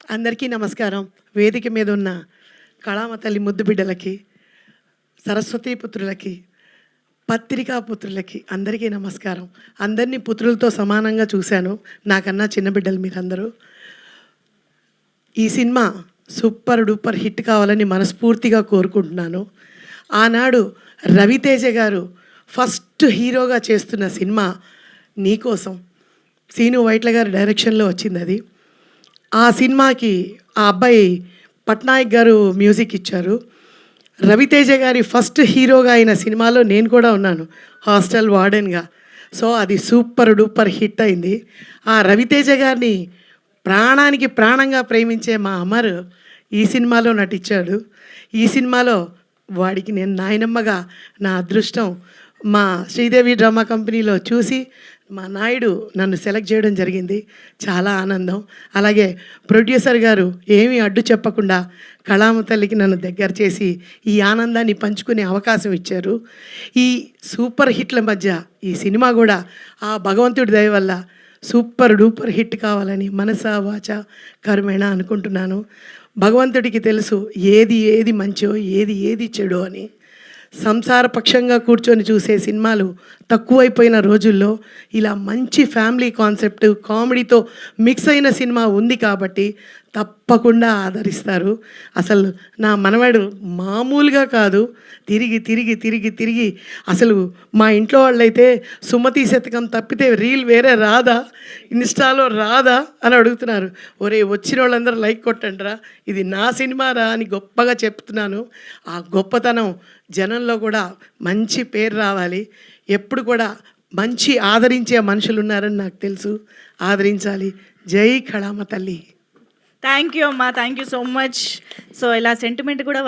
అందరికీ నమస్కారం. వేదిక మీద ఉన్న కళామ తల్లి ముద్దు బిడ్డలకి, సరస్వతీ పుత్రులకి, పత్రికా పుత్రులకి అందరికీ నమస్కారం. అందరినీ పుత్రులతో సమానంగా చూశాను. నాకన్నా చిన్న బిడ్డలు మీరందరూ. ఈ సినిమా సూపర్ డూపర్ హిట్ కావాలని మనస్ఫూర్తిగా కోరుకుంటున్నాను. ఆనాడు రవితేజ గారు ఫస్ట్ హీరోగా చేస్తున్న సినిమా నీకోసం, సీను వైట్ల గారి డైరెక్షన్లో వచ్చింది అది. ఆ సినిమాకి ఆ అబ్బాయి పట్నాయక్ గారు మ్యూజిక్ ఇచ్చారు. రవితేజ గారి ఫస్ట్ హీరోగా అయిన సినిమాలో నేను కూడా ఉన్నాను, హాస్టల్ వార్డెన్గా. సో అది సూపర్ డూపర్ హిట్ అయింది. ఆ రవితేజ గారిని ప్రాణానికి ప్రాణంగా ప్రేమించే మా అమర్ ఈ సినిమాలో నటించాడు. ఈ సినిమాలో వాడికి నేను నాయనమ్మగా నా అదృష్టం మా శ్రీదేవి డ్రామా కంపెనీలో చూసి మా నాయుడు నన్ను సెలెక్ట్ చేయడం జరిగింది. చాలా ఆనందం. అలాగే ప్రొడ్యూసర్ గారు ఏమీ అడ్డు చెప్పకుండా కళామ తల్లికి నన్ను దగ్గర చేసి ఈ ఆనందాన్ని పంచుకునే అవకాశం ఇచ్చారు. ఈ సూపర్ హిట్ల మధ్య ఈ సినిమా కూడా ఆ భగవంతుడి దయ వల్ల సూపర్ డూపర్ హిట్ కావాలని మనసా వాచ కర్మేణ అనుకుంటున్నాను. భగవంతుడికి తెలుసు ఏది ఏది మంచో ఏది ఏది చెడో అని. సంసార పక్షంగా కూర్చొని చూసే సినిమాలు తక్కువైపోయిన రోజుల్లో ఇలా మంచి ఫ్యామిలీ కాన్సెప్ట్ కామెడీతో మిక్స్ అయిన సినిమా ఉంది కాబట్టి తప్పకుండా ఆదరిస్తారు. అసలు నా మనవడు మామూలుగా కాదు, తిరిగి తిరిగి తిరిగి తిరిగి అసలు మా ఇంట్లో వాళ్ళైతే సుమతి శతకం తప్పితే రీల్ వేరే రాదా, ఇన్స్టాలో రాదా అని అడుగుతున్నారు. ఒరే వచ్చిన వాళ్ళందరూ లైక్ కొట్టండిరా, ఇది నా సినిమా రా అని గొప్పగా చెప్తున్నాను. ఆ గొప్పతనం జనంలో కూడా మంచి పేరు రావాలి. ఎప్పుడు కూడా మంచి ఆదరించే మనుషులు ఉన్నారని నాకు తెలుసు. ఆదరించాలి. జై కళామ తల్లి. థ్యాంక్ యూ అమ్మా, thank you so much. So ఇలా సెంటిమెంట్ కూడా